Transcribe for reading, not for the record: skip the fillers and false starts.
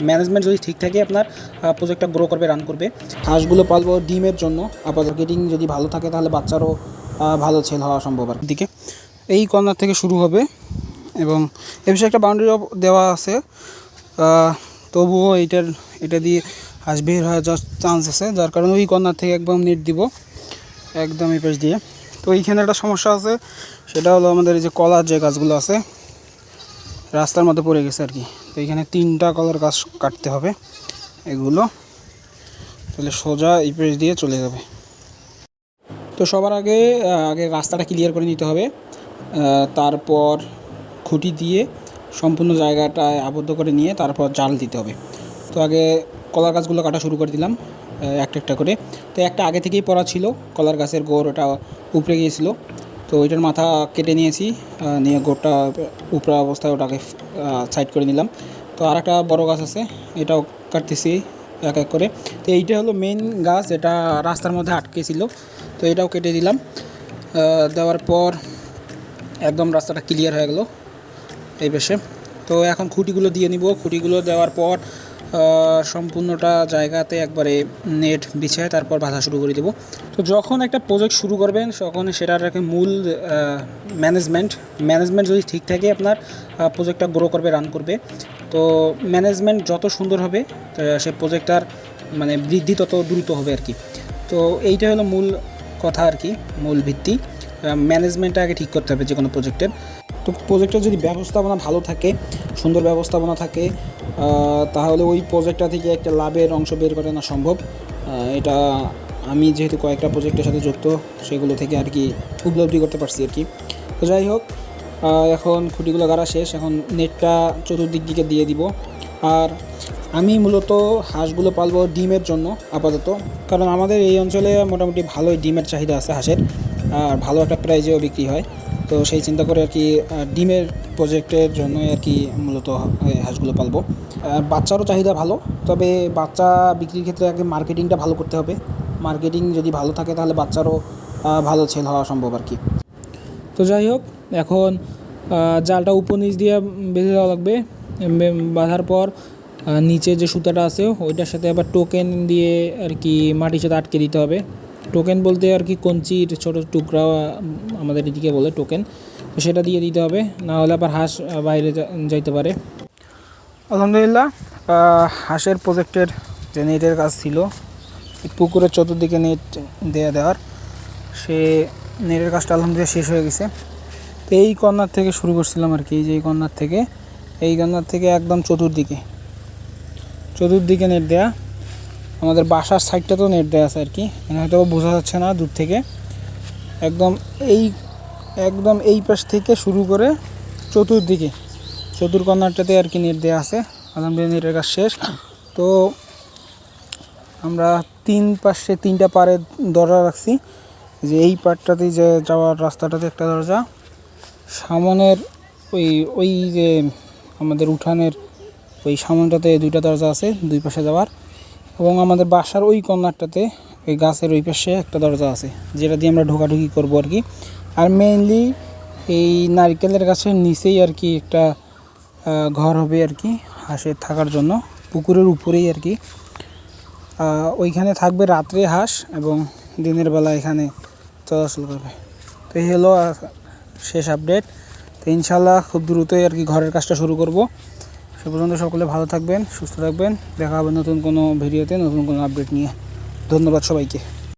Management যদি ঠিক থাকে আপনার প্রজেক্টটা গ্রো করবে, রান করবে। হাঁসগুলো পালবো ডিমের জন্য, আপাতত মার্কেটিং যদি ভালো থাকে তাহলে বাচ্চারও ভালো সেল হওয়া সম্ভব। আর দিকে এই কর্নার থেকে শুরু হবে এবং এ বিষয়ে একটা বাউন্ডারি দেওয়া আছে, তবুও এটা দিয়ে হাঁস বের হয়ে যাওয়ার চান্স আছে, যার কারণে ওই কর্নার থেকে একদম নেট দিব একদম এই পাশ দিয়ে। তো এইখানে একটা সমস্যা আছে, সেটা হলো আমাদের এই যে কলার যে গাছগুলো আছে রাস্তার মধ্যে পড়ে গেছে আর কি। তো এইখানে 3টা কলার গাছ কাটতে হবে, এগুলো তাহলে সোজা এই পেজ দিয়ে চলে যাবে। তো সবার আগে রাস্তাটা ক্লিয়ার করে নিতে হবে, তারপর খুঁটি দিয়ে সম্পূর্ণ জায়গাটা আবদ্ধ করে নিয়ে তারপর জাল দিতে হবে। তো আগে কলার গাছগুলো কাটা শুরু করে দিলাম একটা একটা করে। তো একটা আগে থেকেই পড়া ছিল, কলার গাছের গোড় ওটা উপড়ে গিয়েছিল, তো ওইটার মাথা কেটে নিয়েছি, নিয়ে গোড়টা উপরে অবস্থায় ওটাকে সাইড করে নিলাম। তো আর একটা বড়ো গাছ আছে, এটাও কাটতেছি এক এক করে। তো এইটা হলো মেইন গাছ, এটা রাস্তার মধ্যে আটকে ছিল, তো এটাও কেটে দিলাম। দেওয়ার পর একদম রাস্তাটা ক্লিয়ার হয়ে গেল এই পাশে। তো এখন খুঁটিগুলো দিয়ে নিব। খুঁটিগুলো দেওয়ার পর সম্পূর্ণটা জায়গাতে একবারে নেট বিছায় তারপর বাঁধা শুরু করে দেব। তো যখন একটা প্রজেক্ট শুরু করবেন তখন সেটার একটা মূল ম্যানেজমেন্ট যদি ঠিক থাকে আপনার প্রজেক্টটা গ্রো করবে, রান করবে। তো ম্যানেজমেন্ট যত সুন্দর হবে সে প্রজেক্টটার মানে বৃদ্ধি তত দ্রুত হবে আর কি। তো এইটা হলো মূল কথা আর কি, মূল ভিত্তি। ম্যানেজমেন্টটা আগে ঠিক করতে হবে যে কোনো প্রজেক্টের। তো প্রজেক্টের যদি ব্যবস্থাপনা ভালো থাকে, সুন্দর ব্যবস্থাপনা থাকে, তাহলে ওই প্রজেক্টটা থেকে একটা লাভের অংশ বের করে আনা সম্ভব। এটা আমি যেহেতু কয়েকটা প্রজেক্টের সাথে যুক্ত, সেগুলো থেকে আর কি উপলব্ধি করতে পারছি আর কি। তো যাই হোক, এখন খুঁটিগুলো গাড়া শেষ, এখন নেটটা চতুর্দিক দিকে দিয়ে দিব। আর আমি মূলত হাঁসগুলো পালবো ডিমের জন্য আপাতত, কারণ আমাদের এই অঞ্চলে মোটামুটি ভালোই ডিমের চাহিদা আছে হাঁসের, আর ভালো একটা প্রাইজেও বিক্রি হয়। তো সেই চিন্তা করে আর কি ডিমের প্রজেক্টের জন্যই আর কি মূলত হাঁসগুলো পালবো। বাচ্চারও চাহিদা ভালো, তবে বাচ্চা বিক্রির ক্ষেত্রে আগে মার্কেটিংটা ভালো করতে হবে। মার্কেটিং যদি ভালো থাকে তাহলে বাচ্চারও ভালো সেল হওয়া সম্ভব আর কি। তো যাই হোক, এখন জালটা উপর নিচ দিয়ে বেঁধে দেওয়া লাগবে। বাঁধার পর নিচে যে সুতাটা আছে ওইটার সাথে আবার টোকেন দিয়ে আর কি মাটির সাথে আটকে দিতে হবে। টোকেন বলতে আর কি কঞ্চির ছোটো টুকরা আমাদের এদিকে বলে টোকেন, তো সেটা দিয়ে দিতে হবে, না হলে আবার হাঁস বাইরে যাইতে পারে। আলহামদুলিল্লাহ, হাঁসের প্রজেক্টের যে নেটের কাজ ছিল, পুকুরের চতুর্দিকে নেট দেওয়ার, সে নেটের কাজটা আলহামদুলিল্লাহ শেষ হয়ে গেছে। তো এই কর্নার থেকে শুরু করছিলাম আর কি, এই কর্নার থেকে একদম চতুর্দিকে নেট দেয়া। আমাদের বাসার সাইডটা তো নেট দেওয়া আছে আর কি, মানে হয়তো বোঝা যাচ্ছে না দূর থেকে। একদম এই পাশ থেকে শুরু করে চতুর কর্নারটাতে আর কি নেট দেওয়া আছে। আলহামদুলিল্লাহ নেটের কাজ শেষ। তো আমরা 3 পাশে 3টা পারে দরজা রাখছি, যে এই পাটটাতে যে যাওয়ার রাস্তাটাতে একটা দরজা, সামনের ওই যে আমাদের উঠানের ওই সামনটাতে 2টা দরজা আছে 2 পাশে যাওয়ার, এবং আমাদের বাসার ওই কর্নারটাতে ওই গাছের ওই পাশে একটা দরজা আছে, যেটা দিয়ে আমরা ঢোকাঢুকি করবো আর কি। আর মেইনলি এই নারকেলের গাছের নিচেই আর কি একটা ঘর হবে আর কি হাঁসের থাকার জন্য, পুকুরের উপরেই আর কি। ওইখানে থাকবে রাত্রে হাঁস এবং দিনের বেলা এখানে চলাচল করবে। তো এই হলো শেষ আপডেট। তো ইনশাল্লাহ খুব দ্রুতই আর কি ঘরের কাজটা শুরু করব। সে পর্যন্ত সকলে ভালো থাকবেন, সুস্থ থাকবেন। দেখা হবে নতুন কোনো ভিডিওতে, নতুন কোনো আপডেট নিয়ে। ধন্যবাদ সবাইকে।